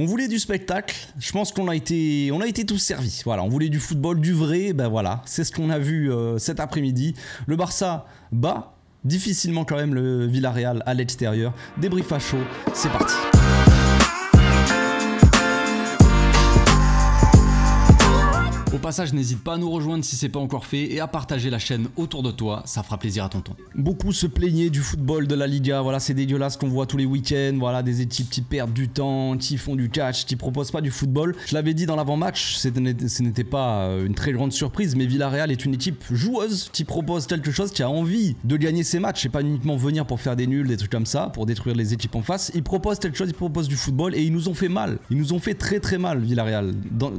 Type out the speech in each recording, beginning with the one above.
On voulait du spectacle, je pense qu'on a été tous servis. Voilà, on voulait du football, du vrai, ben voilà, c'est ce qu'on a vu cet après-midi. Le Barça bat difficilement quand même le Villarreal à l'extérieur. Débrief à chaud, c'est parti. Au passage, n'hésite pas à nous rejoindre si c'est pas encore fait et à partager la chaîne autour de toi, ça fera plaisir à tonton. Beaucoup se plaignaient du football de la Liga, voilà, c'est dégueulasse qu'on voit tous les week-ends, voilà, des équipes qui perdent du temps, qui font du catch, qui proposent pas du football. Je l'avais dit dans l'avant-match, ce n'était pas une très grande surprise, mais Villarreal est une équipe joueuse qui propose quelque chose, qui a envie de gagner ses matchs, et pas uniquement venir pour faire des nuls, des trucs comme ça, pour détruire les équipes en face. Ils proposent quelque chose, ils proposent du football et ils nous ont fait mal. Ils nous ont fait très très mal, Villarreal,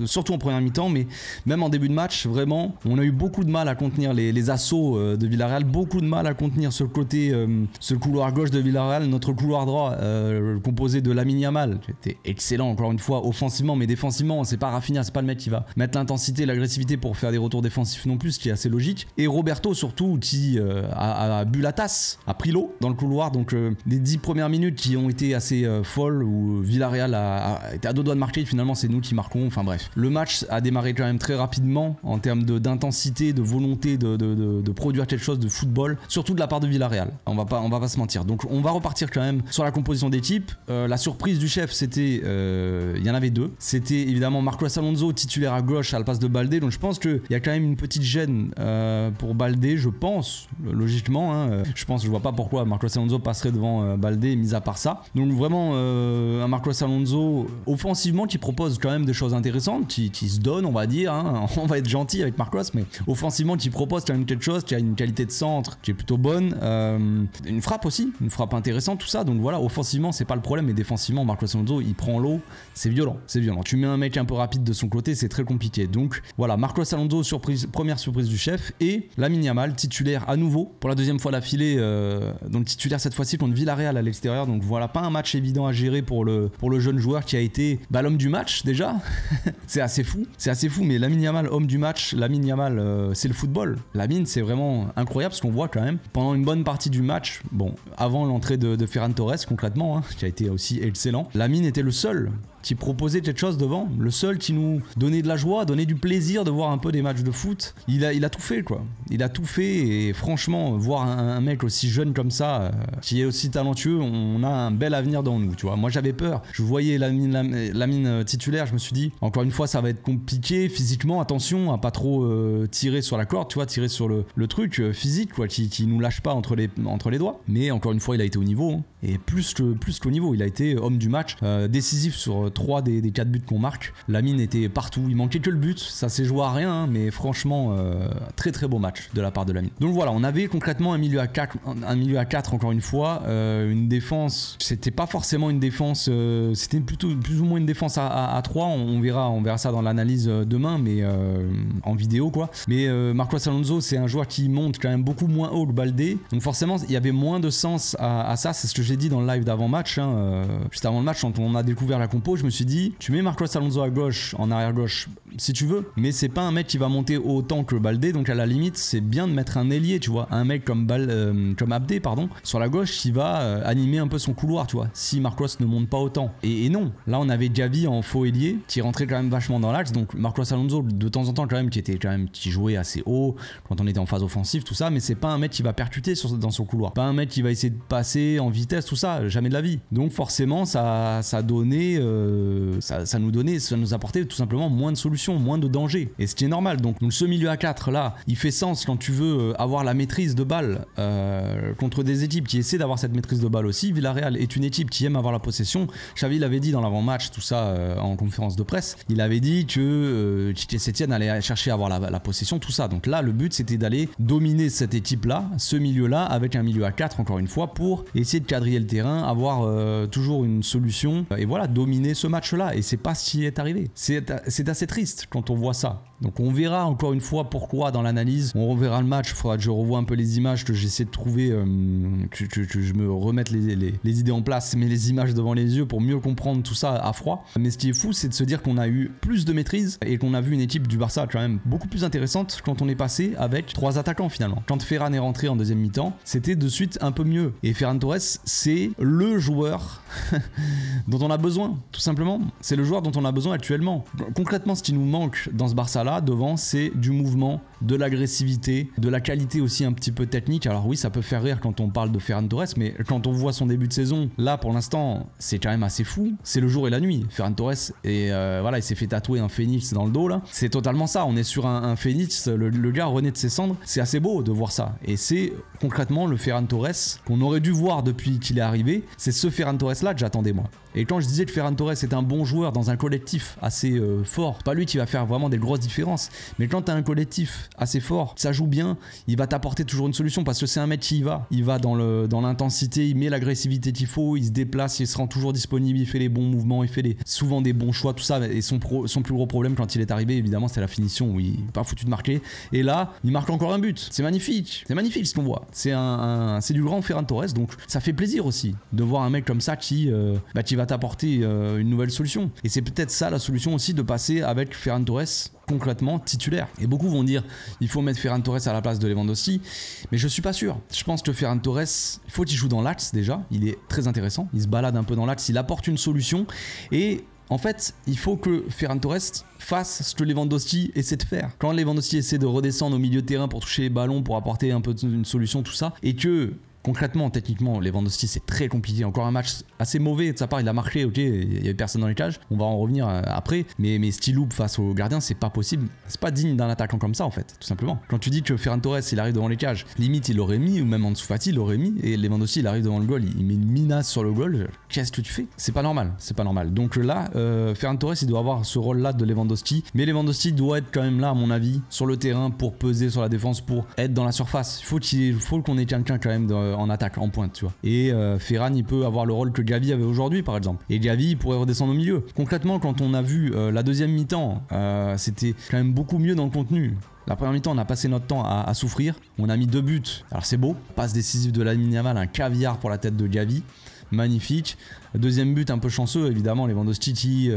surtout en première mi-temps, mais même en début de match, vraiment, on a eu beaucoup de mal à contenir les assauts de Villarreal, beaucoup de mal à contenir ce côté, ce couloir gauche de Villarreal, notre couloir droit composé de Lamine Yamal, qui était excellent encore une fois offensivement, mais défensivement, c'est pas Rafinha, c'est pas le mec qui va mettre l'intensité, l'agressivité pour faire des retours défensifs non plus, ce qui est assez logique. Et Roberto surtout, qui a bu la tasse, a pris l'eau dans le couloir, donc des 10 premières minutes qui ont été assez folles, où Villarreal a été à deux doigts de marquer, finalement c'est nous qui marquons, enfin bref. Le match a démarré quand même très rapidement en termes d'intensité, de volonté de produire quelque chose de football, surtout de la part de Villarreal. On va pas se mentir. Donc on va repartir quand même sur la composition d'équipe. La surprise du chef, c'était, il y en avait deux. C'était évidemment Marcos Alonso, titulaire à gauche à la place de Baldé. Donc je pense qu'il y a quand même une petite gêne pour Baldé, je pense, logiquement. Hein. Je vois pas pourquoi Marcos Alonso passerait devant Baldé, mis à part ça. Donc vraiment un Marcos Alonso offensivement qui propose quand même des choses intéressantes, qui se donne, on va dire. Hein. On va être gentil avec Marcos, mais offensivement qui propose quand même quelque chose, qui a une qualité de centre qui est plutôt bonne, une frappe aussi, une frappe intéressante, tout ça. Donc voilà, offensivement c'est pas le problème, mais défensivement Marcos Alonso il prend l'eau, c'est violent. Tu mets un mec un peu rapide de son côté, c'est très compliqué. Donc voilà, Marcos Alonso, première surprise du chef, et Lamine Yamal, titulaire à nouveau pour la deuxième fois d'affilée, donc titulaire cette fois-ci contre Villarreal à l'extérieur. Donc voilà, pas un match évident à gérer pour le jeune joueur qui a été l'homme du match déjà. c'est assez fou, mais Lamine Yamal, homme du match. Lamine Yamal, c'est le football. Lamine, c'est vraiment incroyable ce qu'on voit quand même pendant une bonne partie du match. Bon, avant l'entrée de Ferran Torres concrètement, hein, qui a été aussi excellent. Lamine était le seul qui proposait quelque chose devant, le seul qui nous donnait de la joie, donnait du plaisir de voir un peu des matchs de foot. Il a tout fait quoi. Il a tout fait et franchement, voir un mec aussi jeune comme ça, qui est aussi talentueux, on a un bel avenir devant nous, tu vois. Moi j'avais peur, je voyais Lamine titulaire, je me suis dit, encore une fois ça va être compliqué physiquement, attention à pas trop tirer sur la corde, tu vois, tirer sur le truc physique quoi, qui nous lâche pas entre les doigts. Mais encore une fois il a été au niveau, hein. Et plus qu'au niveau, il a été homme du match, décisif sur 3 des 4 buts qu'on marque. Lamine était partout, il manquait que le but, ça s'est joué à rien, hein, mais franchement très très beau match de la part de Lamine. Donc voilà, on avait concrètement un milieu à 4 encore une fois, une défense, c'était pas forcément une défense, c'était plutôt plus ou moins une défense à 3, on verra ça dans l'analyse demain, mais en vidéo quoi. Mais Marcos Alonso, c'est un joueur qui monte quand même beaucoup moins haut que Baldé, donc forcément il y avait moins de sens à ça. C'est ce que j'ai dit dans le live d'avant-match, hein, juste avant le match, quand on a découvert la compo, je me suis dit, tu mets Marcos Alonso à gauche, en arrière gauche, si tu veux, mais c'est pas un mec qui va monter autant que Baldé, donc à la limite c'est bien de mettre un ailier, tu vois, un mec comme Abdé, pardon, sur la gauche qui va animer un peu son couloir, tu vois, si Marcos ne monte pas autant. Et non, là on avait Gavi en faux ailier qui rentrait quand même vachement dans l'axe, donc Marcos Alonso de temps en temps quand même qui jouait assez haut quand on était en phase offensive, tout ça, mais c'est pas un mec qui va percuter dans son couloir, pas un mec qui va essayer de passer en vitesse, tout ça, jamais de la vie. Donc forcément ça nous apportait tout simplement moins de solutions, moins de dangers, et ce qui est normal. Donc ce milieu à 4 là, il fait sens quand tu veux avoir la maîtrise de balle contre des équipes qui essaient d'avoir cette maîtrise de balle aussi. Villarreal est une équipe qui aime avoir la possession. Xavi l'avait dit dans l'avant-match, tout ça en conférence de presse, il avait dit que Quique Sétienne allait chercher à avoir la possession, tout ça. Donc là le but c'était d'aller dominer cette équipe là, ce milieu là, avec un milieu à 4 encore une fois, pour essayer de quadriller le terrain, avoir toujours une solution, et voilà, dominer ce match là. Et c'est pas ce qui est arrivé, c'est assez triste quand on voit ça. Donc on verra encore une fois pourquoi dans l'analyse, on reverra le match, il faudra que je revoie un peu les images, que j'essaie de trouver, que je me remette les idées en place, mais les images devant les yeux pour mieux comprendre tout ça à froid. Mais ce qui est fou, c'est de se dire qu'on a eu plus de maîtrise et qu'on a vu une équipe du Barça quand même beaucoup plus intéressante quand on est passé avec 3 attaquants finalement. Quand Ferran est rentré en deuxième mi-temps, c'était de suite un peu mieux. Et Ferran Torres, c'est le joueur dont on a besoin, tout simplement. simplement. C'est le joueur dont on a besoin actuellement. Concrètement, ce qui nous manque dans ce Barça-là, devant, c'est du mouvement, de l'agressivité, de la qualité aussi un petit peu technique. Alors oui, ça peut faire rire quand on parle de Ferran Torres, mais quand on voit son début de saison, là pour l'instant, c'est quand même assez fou. C'est le jour et la nuit. Ferran Torres, et voilà, il s'est fait tatouer un phénix dans le dos là. C'est totalement ça. On est sur un phénix, le gars renaît de ses cendres. C'est assez beau de voir ça. Et c'est concrètement le Ferran Torres qu'on aurait dû voir depuis qu'il est arrivé. C'est ce Ferran Torres là que j'attendais moi. Et quand je disais que Ferran Torres est un bon joueur dans un collectif assez fort, c'est pas lui qui va faire vraiment des grosses différences, mais quand tu as un collectif assez fort, ça joue bien, il va t'apporter toujours une solution parce que c'est un mec qui il va dans l'intensité, il met l'agressivité qu'il faut, il se déplace, il se rend toujours disponible, il fait les bons mouvements, il fait souvent des bons choix, tout ça. Et son plus gros problème quand il est arrivé, évidemment, c'était la finition où il n'est pas foutu de marquer. Et là, il marque encore un but. C'est magnifique ce qu'on voit. C'est du grand Ferran Torres, donc ça fait plaisir aussi de voir un mec comme ça qui va t'apporter une nouvelle solution. Et c'est peut-être ça la solution aussi, de passer avec Ferran Torres concrètement titulaire. Et beaucoup vont dire il faut mettre Ferran Torres à la place de Lewandowski, mais je suis pas sûr. Je pense que Ferran Torres, il faut qu'il joue dans l'axe déjà, il est très intéressant, il se balade un peu dans l'axe, il apporte une solution et en fait, il faut que Ferran Torres fasse ce que Lewandowski essaie de faire. Quand Lewandowski essaie de redescendre au milieu de terrain pour toucher les ballons, pour apporter un peu une solution, tout ça, et que concrètement, techniquement, Lewandowski, c'est très compliqué. Encore un match assez mauvais de sa part. Il a marqué, ok, il y avait personne dans les cages. On va en revenir après. Mais style loop face au gardien, c'est pas possible. C'est pas digne d'un attaquant comme ça, en fait, tout simplement. Quand tu dis que Ferran Torres, il arrive devant les cages, limite, il l'aurait mis, ou même Ansu Fati, il l'aurait mis. Et Lewandowski, il arrive devant le goal, il met une minace sur le goal. Qu'est-ce que tu fais? C'est pas normal. C'est pas normal. Donc là, Ferran Torres, il doit avoir ce rôle-là de Lewandowski. Mais Lewandowski doit être quand même là, à mon avis, sur le terrain pour peser sur la défense, pour être dans la surface. Il faut qu'on ait quelqu'un quand même en attaque, en pointe, tu vois. Et Ferran, il peut avoir le rôle que Gavi avait aujourd'hui, par exemple. Et Gavi, il pourrait redescendre au milieu. Concrètement, quand on a vu la deuxième mi-temps, c'était quand même beaucoup mieux dans le contenu. La première mi-temps, on a passé notre temps à souffrir. On a mis 2 buts. Alors c'est beau. Passe décisive de Lamine Yamal, un caviar pour la tête de Gavi. Magnifique. Deuxième but un peu chanceux, évidemment, Lewandowski qui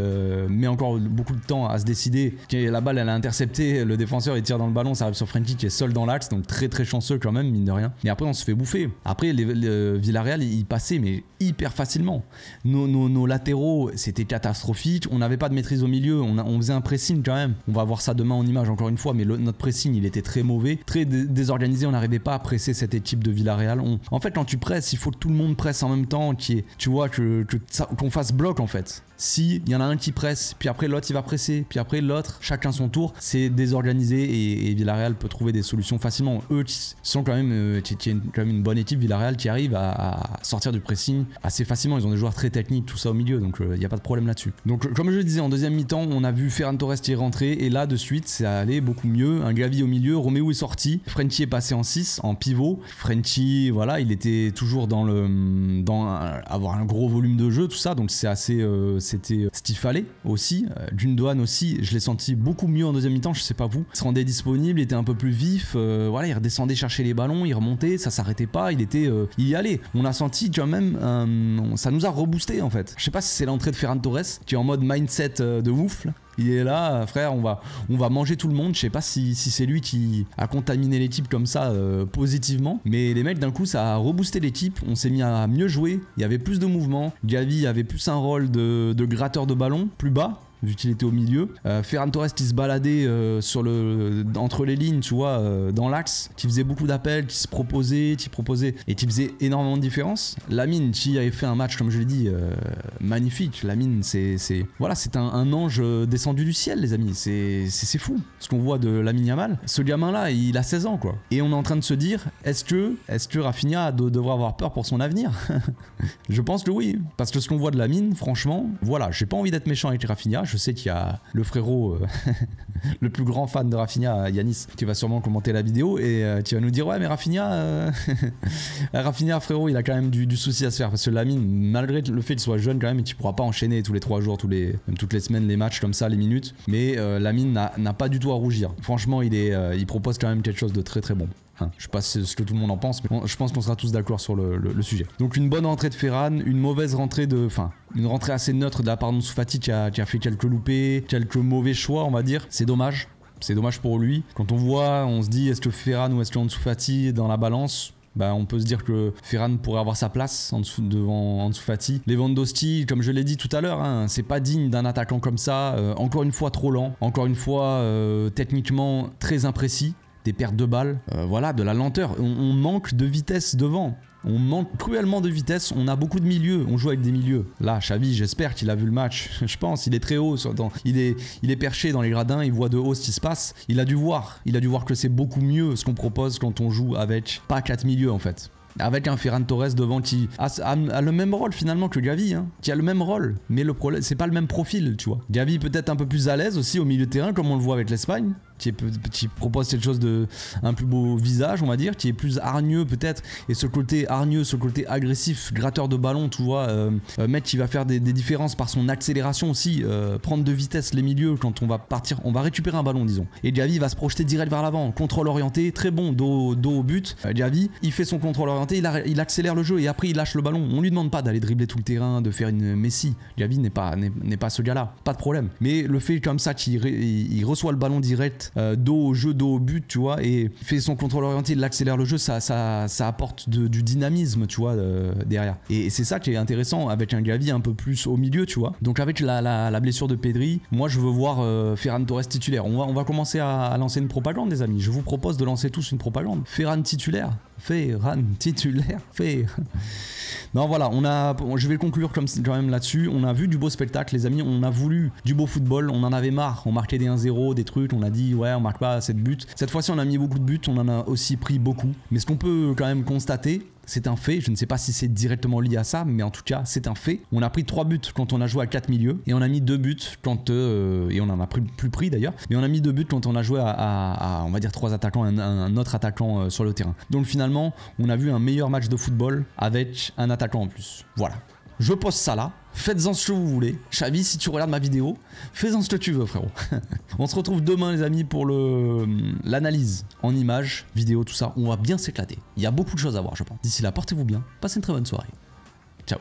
met encore beaucoup de temps à se décider. La balle, elle a intercepté, le défenseur il tire dans le ballon, ça arrive sur Frenkie qui est seul dans l'axe, donc très très chanceux quand même, mine de rien. Mais après on se fait bouffer. Après Villarreal, il passait mais hyper facilement. Nos latéraux, c'était catastrophique, on n'avait pas de maîtrise au milieu, on faisait un pressing quand même. On va voir ça demain en image encore une fois, mais notre pressing il était très mauvais, très désorganisé, on n'arrivait pas à presser cette équipe de Villarreal. En fait, quand tu presses, il faut que tout le monde presse en même temps, tu vois qu'on fasse bloc en fait. Si il y en a un qui presse, puis après l'autre il va presser, puis après l'autre, chacun son tour, c'est désorganisé et Villarreal peut trouver des solutions facilement. Eux qui sont quand même, une bonne équipe, Villarreal, qui arrive à sortir du pressing assez facilement. Ils ont des joueurs très techniques, tout ça au milieu, donc il n'y a pas de problème là-dessus. Donc comme je le disais, en deuxième mi-temps, on a vu Ferran Torres qui est rentré et là de suite ça allait beaucoup mieux. Un Gavi au milieu, Romeo est sorti, Frenkie est passé en 6, en pivot. Frenkie, voilà, il était toujours dans avoir un gros volume de jeu, tout ça, donc c'est assez c'était ce qu'il fallait aussi. Gundogan aussi, je l'ai senti beaucoup mieux en deuxième mi-temps, je sais pas vous. Il se rendait disponible, il était un peu plus vif, voilà, il redescendait chercher les ballons, il remontait, ça s'arrêtait pas, il y allait. On a senti quand même, ça nous a reboosté en fait. Je sais pas si c'est l'entrée de Ferran Torres qui est en mode mindset de ouf là. Il est là, frère, on va manger tout le monde. Je sais pas si c'est lui qui a contaminé l'équipe comme ça positivement. Mais les mecs, d'un coup, ça a reboosté l'équipe. On s'est mis à mieux jouer. Il y avait plus de mouvements. Gavi avait plus un rôle de gratteur de ballon, plus bas, vu qu'il était au milieu. Ferran Torres qui se baladait entre les lignes, tu vois, dans l'axe, qui faisait beaucoup d'appels, qui proposait et qui faisait énormément de différence. Lamine qui avait fait un match, comme je l'ai dit, magnifique. Lamine, c'est un ange descendu du ciel, les amis. C'est fou ce qu'on voit de Lamine Yamal. Ce gamin-là, il a 16 ans, quoi. Et on est en train de se dire, est-ce que Rafinha devrait avoir peur pour son avenir? Je pense que oui, parce que ce qu'on voit de Lamine, franchement, voilà, j'ai pas envie d'être méchant avec Rafinha. Je sais qu'il y a le frérot, le plus grand fan de Rafinha, Yanis, qui va sûrement commenter la vidéo et qui va nous dire ouais mais Rafinha, Rafinha frérot, il a quand même du souci à se faire parce que Lamine, malgré le fait qu'il soit jeune quand même, et qu'il pourra pas enchaîner tous les 3 jours, même toutes les semaines les matchs comme ça, les minutes, mais Lamine n'a pas du tout à rougir. Franchement, il propose quand même quelque chose de très très bon. Je sais pas ce que tout le monde en pense, mais je pense qu'on sera tous d'accord sur le sujet. Donc une bonne rentrée de Ferran, une mauvaise rentrée une rentrée assez neutre de la part d'Ansu Fati qui a fait quelques loupés, quelques mauvais choix, on va dire. C'est dommage. C'est dommage pour lui. Quand on voit, on se dit est-ce que Ferran ou est-ce que Ansu Fati dans la balance? bah, on peut se dire que Ferran pourrait avoir sa place en dessous, devant Ansu Fati. Lewandowski, comme je l'ai dit tout à l'heure, hein, c'est pas digne d'un attaquant comme ça. Encore une fois trop lent, encore une fois techniquement très imprécis, des pertes de balles, voilà, de la lenteur. On manque de vitesse devant. On manque cruellement de vitesse, on a beaucoup de milieux, on joue avec des milieux. Là, Xavi, j'espère qu'il a vu le match, je pense, il est très haut, il est perché dans les gradins, il voit de haut ce qui se passe. Il a dû voir que c'est beaucoup mieux ce qu'on propose quand on joue avec pas 4 milieux en fait. Avec un Ferran Torres devant qui a le même rôle finalement que Gavi, hein, qui a le même rôle, mais le problème, c'est pas le même profil, tu vois. Gavi peut-être un peu plus à l'aise aussi au milieu de terrain, comme on le voit avec l'Espagne, qui propose quelque chose de un plus beau visage, on va dire, qui est plus hargneux peut-être, et ce côté hargneux, ce côté agressif, gratteur de ballon, tu vois, mec qui va faire des différences par son accélération aussi, prendre de vitesse les milieux quand on va partir, on va récupérer un ballon, disons. Et Gavi va se projeter direct vers l'avant, contrôle orienté, très bon, dos au but. Gavi, il fait son contrôle orienté, il accélère le jeu et après il lâche le ballon. On lui demande pas d'aller dribbler tout le terrain, de faire une Messi. Gavi n'est pas ce gars-là, pas de problème. Mais le fait comme ça qu'il reçoit le ballon direct, dos au jeu, dos au but, tu vois, et fait son contrôle orienté, il accélère le jeu, ça apporte du dynamisme, tu vois, derrière. Et c'est ça qui est intéressant avec un Gavi un peu plus au milieu, tu vois. Donc avec la blessure de Pedri, moi je veux voir Ferran Torres titulaire. On va commencer à lancer une propagande, les amis. Je vous propose de lancer tous une propagande. Ferran titulaire. Non, voilà, je vais conclure quand même là-dessus. On a vu du beau spectacle, les amis. On a voulu du beau football. On en avait marre. On marquait des 1-0, des trucs. On a dit, ouais, on marque pas assez de buts. Cette fois-ci, on a mis beaucoup de buts. On en a aussi pris beaucoup. Mais ce qu'on peut quand même constater, c'est un fait, je ne sais pas si c'est directement lié à ça, mais en tout cas c'est un fait. On a pris 3 buts quand on a joué à 4 milieux, et on a mis 2 buts quand, et on en a plus pris d'ailleurs, mais on a mis 2 buts quand on a joué à on va dire 3 attaquants, un autre attaquant sur le terrain. Donc finalement, on a vu un meilleur match de football avec un attaquant en plus. Voilà. Je poste ça là, faites-en ce que vous voulez. Xavi, si tu regardes ma vidéo, fais-en ce que tu veux, frérot. On se retrouve demain, les amis, pour l'analyse en images, vidéo, tout ça. On va bien s'éclater. Il y a beaucoup de choses à voir, je pense. D'ici là, portez-vous bien, passez une très bonne soirée. Ciao.